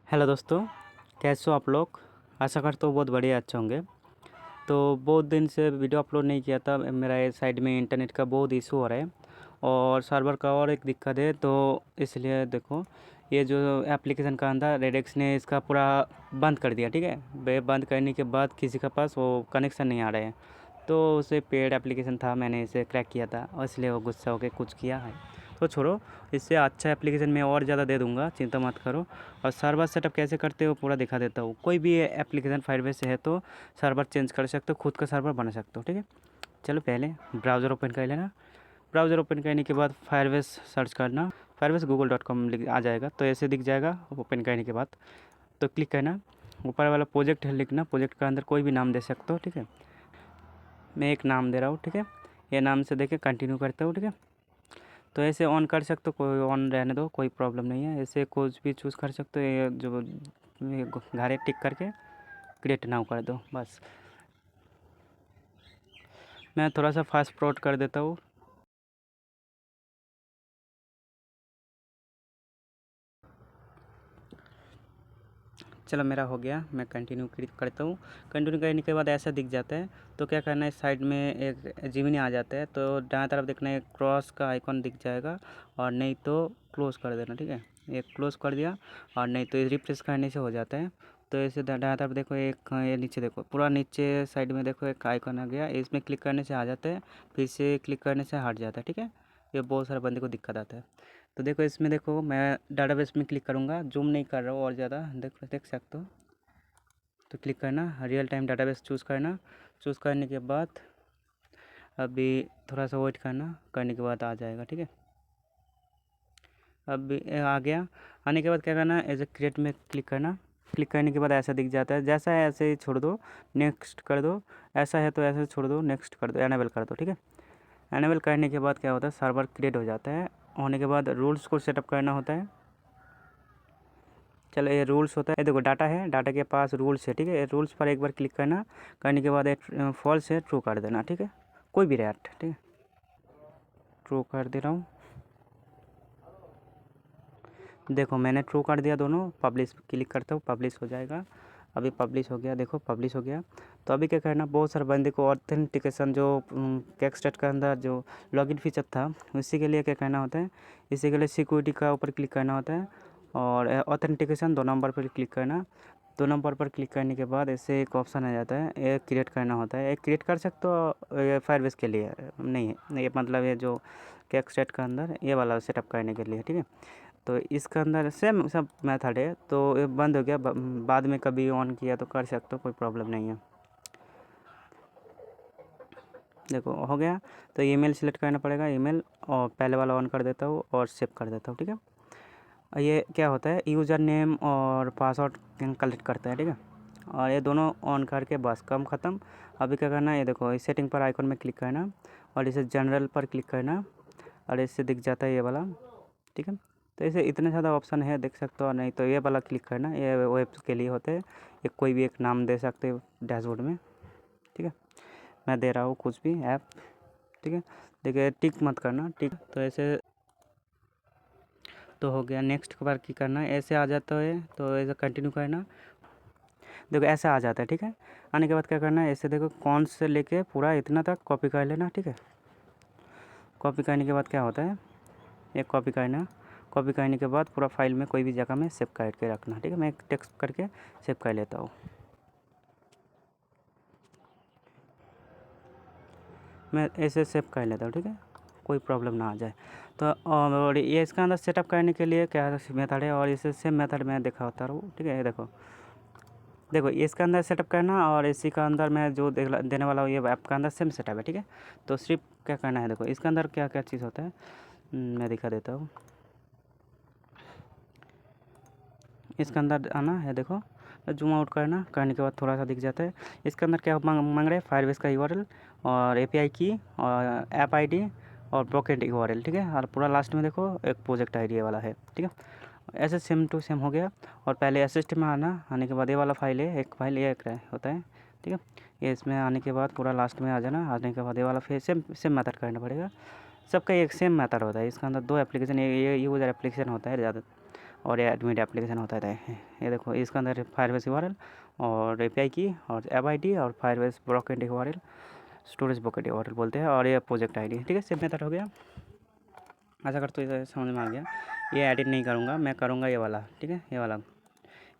Hello दोस्तों, कैसे हो आप लोग। आशा करता हूँ बहुत बढ़िया अच्छे होंगे। तो बहुत दिन से वीडियो अपलोड नहीं किया था। मेरा ये साइड में इंटरनेट का बहुत इशू हो रहा है और सर्वर का और एक दिक्कत है। तो इसलिए देखो, ये जो एप्लीकेशन का अंदर रेडेक्स ने इसका पूरा बंद कर दिया। ठीक है, वे बंद करने के बाद किसी के पास वो कनेक्शन नहीं आ रहे हैं। तो उसे पेड एप्लीकेशन था, मैंने इसे क्रैक किया था और इसलिए वो गुस्सा होकर कुछ किया है। तो छोड़ो, इससे अच्छा एप्लीकेशन मैं और ज़्यादा दे दूंगा, चिंता मत करो। और सर्वर सेटअप कैसे करते हो पूरा दिखा देता हूँ। कोई भी एप्लीकेशन फायरबेस से है तो सर्वर चेंज कर सकते हो, खुद का सर्वर बना सकते हो। ठीक है, चलो पहले ब्राउज़र ओपन कर लेना। ब्राउज़र ओपन करने के बाद फायरबेस सर्च करना। फायरबेस google.com आ जाएगा, तो ऐसे दिख जाएगा। ओपन करने के बाद तो क्लिक करना, ऊपर वाला प्रोजेक्ट है लिखना। प्रोजेक्ट के अंदर कोई भी नाम दे सकते हो। ठीक है, मैं एक नाम दे रहा हूँ। ठीक है, ये नाम से देके कंटिन्यू करता हूँ। ठीक है, तो ऐसे ऑन कर सकते हो, कोई ऑन रहने दो, कोई प्रॉब्लम नहीं है। ऐसे कुछ भी चूज़ कर सकते हो। ये जो घारे टिक करके क्रिएट नाउ कर दो बस। मैं थोड़ा सा फास्ट फॉरवर्ड कर देता हूँ। चलो मेरा हो गया, मैं कंटिन्यू करता हूँ। कंटिन्यू करने के बाद ऐसा दिख जाता है। तो क्या करना है, साइड में एक जिमिनी आ जाता है, तो दाएं तरफ देखना है क्रॉस का आइकॉन दिख जाएगा। और नहीं तो क्लोज़ कर देना। ठीक है, ये क्लोज़ कर दिया। और नहीं तो रिफ्रेश करने से हो जाता है। तो ऐसे दाएं तरफ देखो, एक ये नीचे देखो, पूरा नीचे साइड में देखो एक आइकॉन आ गया। इसमें क्लिक करने से आ जाता है, फिर से क्लिक करने से हट जाता है। ठीक है, ये बहुत सारे बंदे को दिक्कत आता है। तो देखो इसमें देखो, मैं डाटाबेस में क्लिक करूँगा, जूम नहीं कर रहा हूँ और ज़्यादा, देख सकते हो। तो क्लिक करना, रियल टाइम डाटाबेस चूज़ करना। चूज़ करने के बाद अभी थोड़ा सा वेट करना, करने के बाद आ जाएगा। ठीक है, अभी आ गया। आने के बाद क्या करना, एज ए क्रिएट में क्लिक करना। क्लिक करने के बाद ऐसा दिख जाता है, जैसा है ऐसे ही छोड़ दो, नेक्स्ट कर दो। ऐसा है तो ऐसे छोड़ दो, नेक्स्ट कर दो, एनेबल कर दो। ठीक है, एनेबल करने के बाद क्या होता है, सर्वर क्रिएट हो जाता है। होने के बाद रूल्स को सेटअप करना होता है। चलो ये रूल्स होता है, देखो डाटा है, डाटा के पास रूल्स है। ठीक है, रूल्स पर एक बार क्लिक करना। करने के बाद फॉल्स है ट्रू कर देना। ठीक है, कोई भी रेट। ठीक है, ट्रू कर दे रहा हूँ। देखो मैंने ट्रू कर दिया दोनों। पब्लिश क्लिक करता हूँ, पब्लिश हो जाएगा। अभी पब्लिश हो गया, देखो पब्लिश हो गया। तो अभी क्या करना, बहुत सारे बंदे को ऑथेंटिकेशन जो टेक्स्ट के अंदर जो लॉगिन फीचर था, उसी के लिए क्या करना होता है, इसी के लिए सिक्योरिटी का ऊपर क्लिक करना होता है। और ऑथेंटिकेशन 2 नंबर पर क्लिक करना। 2 नंबर पर क्लिक करने के बाद ऐसे एक ऑप्शन आ जाता है, ये क्रिएट करना होता है। ये क्रिएट कर सकते हो, ये फायरबेस के लिए नहीं है ये, मतलब ये जो टेक्स्ट का अंदर ये वाला सेटअप करने के लिए। ठीक है, तो इसके अंदर सेम सब मेथड है। तो ये बंद हो गया, बाद में कभी ऑन किया तो कर सकते हो, कोई प्रॉब्लम नहीं है। देखो हो गया। तो ईमेल सेलेक्ट करना पड़ेगा, ईमेल, और पहले वाला ऑन कर देता हूँ और सेव कर देता हूँ। ठीक है, ये क्या होता है, यूज़र नेम और पासवर्ड कलेक्ट करता है। ठीक है, और ये दोनों ऑन करके बस काम ख़त्म। अभी क्या करना है, ये देखो इस सेटिंग पर आइकन में क्लिक करना और इसे जनरल पर क्लिक करना और इससे दिख जाता है ये वाला। ठीक है, तो ऐसे इतने ज़्यादा ऑप्शन है, देख सकते हो। नहीं तो ये वाला क्लिक करना, ये वेब के लिए होते हैं। ये कोई भी एक नाम दे सकते हो डैशबोर्ड में। ठीक है, मैं दे रहा हूँ कुछ भी ऐप। ठीक है, देखिए टिक मत करना, टिक तो ऐसे तो हो गया। नेक्स्ट बार की करना, ऐसे आ जाता है तो ऐसे कंटिन्यू करना। देखो ऐसे आ जाता है। ठीक है, आने के बाद क्या करना है, ऐसे देखो कौन से लेके पूरा इतना तक कॉपी कर लेना। ठीक है, कॉपी करने के बाद क्या होता है, एक कॉपी करना। कॉपी करने के बाद पूरा फाइल में कोई भी जगह में सेव करके रखना। ठीक है, मैं एक टेक्स्ट करके सेव कर लेता हूँ। मैं ऐसे सेव कर लेता हूँ। ठीक है, कोई प्रॉब्लम ना आ जाए। तो और ये इसका अंदर सेटअप करने के लिए क्या मेथड है, और इसे सेम मेथड मैं दिखाता हूँ। ठीक है, ये देखो, देखो इसके अंदर सेटअप करना और इसी का अंदर मैं जो देने वाला हूँ, ये ऐप का अंदर सेम सेटअप है। ठीक है, तो सिर्फ क्या करना है, देखो इसके अंदर क्या क्या चीज़ होता है, मैं दिखा देता हूँ। इसके अंदर आना है, देखो जूम आउट करना। करने के बाद थोड़ा सा दिख जाता है। इसके अंदर क्या मांग रहे हैं, फायरबेस का यूआरएल और एपीआई की और ऐप आईडी और पॉकेट यूआरएल। ठीक है, और पूरा लास्ट में देखो एक प्रोजेक्ट आईडी वाला है। ठीक है, ऐसे सेम टू सेम हो गया। और पहले असिस्ट में आना, आने के बाद ये वाला फाइल है, एक फाइल ये एक होता है। ठीक है, ये इसमें आने के बाद पूरा लास्ट में आ जाना। आने के बाद ये वाला फिर सेम सेम मेथड करना पड़ेगा। सबका एक सेम मेथड होता है। इसके अंदर 2 एप्लीकेशन, ये यूज़र एप्लीकेशन होता है ज़्यादा। और ये एडमिट एप्लीकेशन होता है। ये देखो इसके अंदर फायरबेस URL और API की और ऐप ID और Firebase brocade URL, storage bucket URL बोलते हैं, और ये प्रोजेक्ट ID। ठीक है, सेव मेथड हो गया। आशा करते हो समझ में आ गया। ये एडिट नहीं करूँगा, मैं करूँगा ये वाला। ठीक है, ये वाला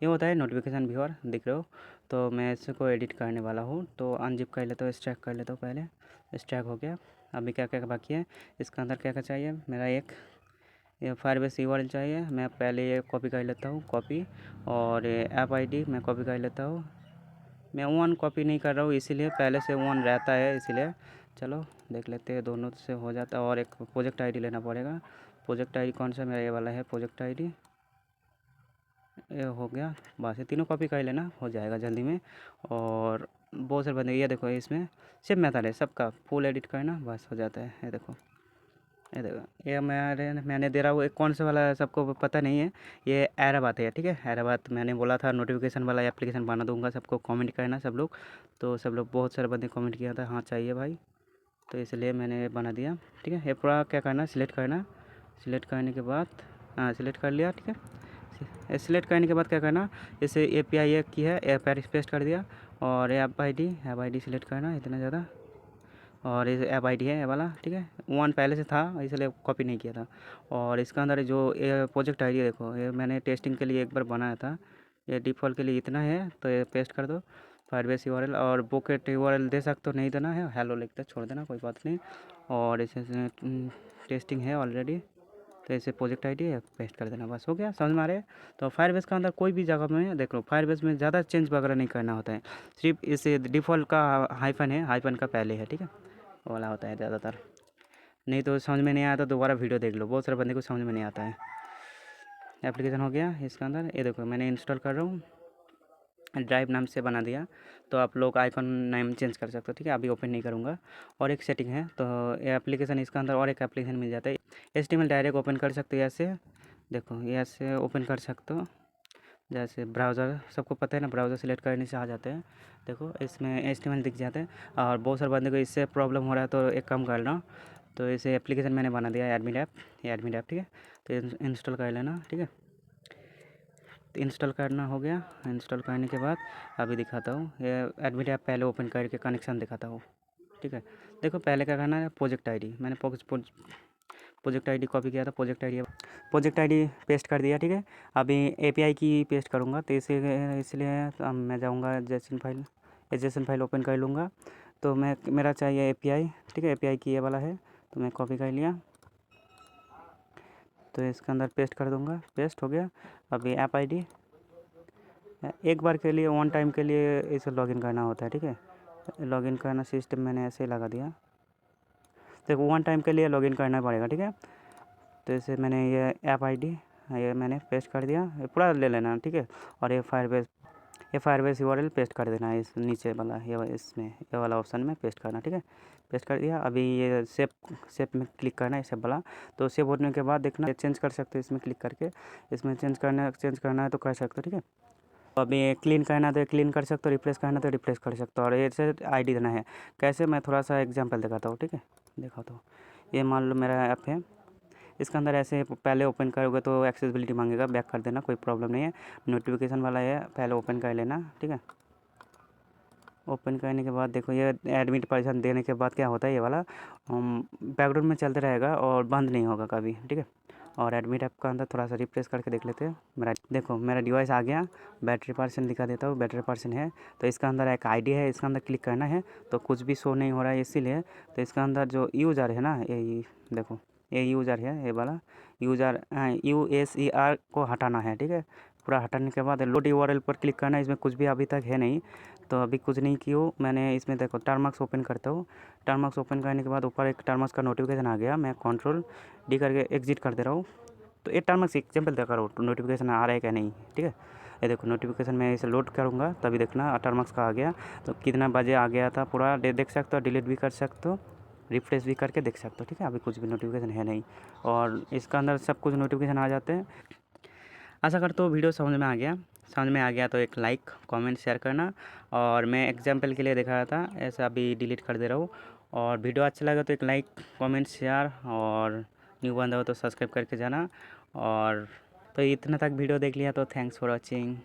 ये होता है नोटिफिकेशन व्यूअर, दिख रहे हो। तो मैं इसको एडिट करने वाला हूँ, तो अनजिप कर लेता हूँ, स्ट्रैक कर लेता हूँ। पहले स्ट्रैक हो गया। अभी क्या क्या बाकी है, इसके अंदर क्या क्या चाहिए। मेरा एक ये फायरबेस URL चाहिए, मैं पहले ये कॉपी कर लेता हूँ, कॉपी। और ये ऐप ID मैं कॉपी कर लेता हूँ। मैं वन कॉपी नहीं कर रहा हूँ, इसीलिए पहले से वन रहता है, इसीलिए चलो देख लेते हैं, दोनों से हो जाता है। और एक प्रोजेक्ट ID लेना पड़ेगा। प्रोजेक्ट ID कौन सा, मेरा ये वाला है प्रोजेक्ट ID। ये हो गया, बस ये तीनों कॉपी कर लेना, हो जाएगा जल्दी में। और बहुत सारे बंदे, ये देखो इसमें सेव मेथड है सबका, फुल एडिट करना, बस हो जाता है। ये देखो, ये देखो, ये मैंने दे रहा हूँ। एक कौन सा वाला है सबको पता नहीं है, ये एराबात है। ठीक है, एराबात मैंने बोला था नोटिफिकेशन वाला एप्लीकेशन बना दूंगा, सबको कमेंट करना सब लोग। तो सब लोग बहुत सारे बंदे कमेंट किया था, हाँ चाहिए भाई, तो इसलिए मैंने बना दिया। ठीक है, ये पूरा क्या करना, सिलेक्ट करना। सिलेक्ट करने के बाद, हाँ सिलेक्ट कर लिया। ठीक है, सिलेक्ट करने के बाद क्या करना, जैसे API एक की है, पेस्ट कर दिया। और ऐप ID सिलेक्ट करना, इतना ज़्यादा। और ये ऐप ID है ये वाला। ठीक है, वन पहले से था, इसलिए कॉपी नहीं किया था। और इसके अंदर जो ये प्रोजेक्ट ID देखो, ये मैंने टेस्टिंग के लिए एक बार बनाया था। ये डिफ़ॉल्ट के लिए इतना है, तो ये पेस्ट कर दो। फायरबेस URL और बुकेट URL दे सकते हो, नहीं देना है हेलो लिखते छोड़ देना, कोई बात नहीं। और इसे टेस्टिंग है ऑलरेडी, तो इसे प्रोजेक्ट ID है, पेस्ट कर देना, बस हो गया। समझ में आ रहा है। तो फायरबेस का अंदर कोई भी जगह में देख लो, फायरबेस में ज़्यादा चेंज वगैरह नहीं करना होता है, सिर्फ इसे डिफ़ॉल्ट का हाइफन है, हाइफन का पहले है। ठीक है, वो वाला होता है ज़्यादातर। नहीं तो समझ में नहीं आया तो दोबारा वीडियो देख लो, बहुत सारे बंदे को समझ में नहीं आता है। एप्लीकेशन हो गया इसके अंदर, ये देखो मैंने इंस्टॉल कर रहा हूँ, ड्राइव नाम से बना दिया। तो आप लोग आइकन नाम चेंज कर सकते हो। ठीक है, अभी ओपन नहीं करूँगा। और एक सेटिंग है, तो ये एप्लीकेशन इसके अंदर और एक एप्लीकेशन मिल जाता है, HTML डायरेक्ट ओपन कर सकते हो ऐसे। देखो ये ऐसे ओपन कर सकते हो, जैसे ब्राउज़र सबको पता है ना, ब्राउज़र सेलेक्ट करने से आ जाते हैं। देखो इसमें HTML दिख जाते हैं। और बहुत सारे बंदे को इससे प्रॉब्लम हो रहा है, तो एक काम कर लो, तो इसे एप्लीकेशन मैंने बना दिया एडमिट ऐप, ये एडमिट ऐप। ठीक है, तो इंस्टॉल कर लेना। ठीक है, तो इंस्टॉल करना हो गया। इंस्टॉल करने के बाद अभी दिखाता हूँ, ये एडमिट ऐप पहले ओपन करके कनेक्शन दिखाता हूँ। ठीक है, देखो पहले क्या करना है, प्रोजेक्ट ID मैंने प्रोजेक्ट ID कॉपी किया था, प्रोजेक्ट ID पेस्ट कर दिया। ठीक है, अभी API की पेस्ट करूँगा, तो इसलिए मैं जाऊँगा जेसन फाइल ओपन कर लूँगा। तो मेरा चाहिए API। ठीक है, API की ये वाला है, तो मैं कॉपी कर लिया, तो इसके अंदर पेस्ट कर दूँगा, पेस्ट हो गया। अभी ऐप ID एक बार के लिए, वन टाइम के लिए इसे लॉगिन करना होता है। ठीक है, लॉगिन करना सिस्टम मैंने ऐसे ही लगा दिया, देखो वन टाइम के लिए लॉगिन करना पड़ेगा। ठीक है, तो इसे मैंने ये ऐप ID ये मैंने पेस्ट कर दिया, ये पूरा ले लेना। ठीक है, और ये फायरबेस URL पेस्ट कर देना है, इस नीचे वाला इसमें ये वाला ऑप्शन में पेस्ट करना। ठीक है, पेस्ट कर दिया। अभी ये सेव में क्लिक करना है, सेव वाला। तो सेव होने के बाद देखना चेंज कर सकते हो, इसमें क्लिक करके इसमें चेंज करना है तो कर सकते हो। ठीक है, तो अभी क्लीन करना है तो क्लीन कर सकते हो, रिप्लेस करना है तो रिप्लेस कर सकते हो। और ये से ID देना है, कैसे मैं थोड़ा सा एग्जांपल दिखाता हूँ। ठीक है, दिखाता हूँ। ये मान लो मेरा ऐप है, इसके अंदर ऐसे पहले ओपन करोगे तो एक्सेसिबिलिटी मांगेगा, बैक कर देना, कोई प्रॉब्लम नहीं है। नोटिफिकेशन वाला है, पहले ओपन कर लेना। ठीक है, ओपन करने के बाद देखो ये एडमिट परमिशन देने के बाद क्या होता है, ये वाला बैकग्राउंड में चलते रहेगा और बंद नहीं होगा कभी। ठीक है, और एडमिट ऐप का अंदर थोड़ा सा रिफ्रेश करके देख लेते हैं। मेरा डिवाइस आ गया, बैटरी परसेंट दिखा देता हूँ, बैटरी परसेंट है। तो इसका अंदर एक ID है, इसके अंदर क्लिक करना है, तो कुछ भी शो नहीं हो रहा है इसीलिए। तो इसका अंदर जो यूज़र है ना, ये देखो ये यूज़र है, ये वाला यूज़र USER को हटाना है। ठीक है, पूरा हटाने के बाद लोड URL पर क्लिक करना है, इसमें कुछ भी अभी तक है नहीं, तो अभी कुछ नहीं किया मैंने। इसमें देखो टर्मक्स ओपन करता हूँ, टर्मक्स ओपन करने के बाद ऊपर एक टर्मक्स का नोटिफिकेशन आ गया, मैं Ctrl+D करके एग्जिट कर दे रहा हूँ। तो ये टर्मक्स एग्जाम्पल देखा रहा हूँ नोटिफिकेशन आ रहा है क्या नहीं। ठीक है, ये देखो नोटिफिकेशन मैं इसे लोड करूँगा तभी देखना टर्मक्स का आ गया, तो कितना बजे आ गया था पूरा देख सकते हो, डिलीट भी कर सकते हो, रिफ्रेश भी करके देख सकते हो। ठीक है, अभी कुछ भी नोटिफिकेशन है नहीं, और इसका अंदर सब कुछ नोटिफिकेशन आ जाते हैं। आशा करता हूँ वीडियो समझ में आ गया तो एक लाइक कमेंट शेयर करना। और मैं एग्जाम्पल के लिए दिखा रहा था, ऐसा अभी डिलीट कर दे रहा हूँ। और वीडियो अच्छा लगा तो एक लाइक कमेंट शेयर, और न्यू बंदा हो तो सब्सक्राइब करके जाना। और तो इतना तक वीडियो देख लिया तो थैंक्स फॉर वॉचिंग।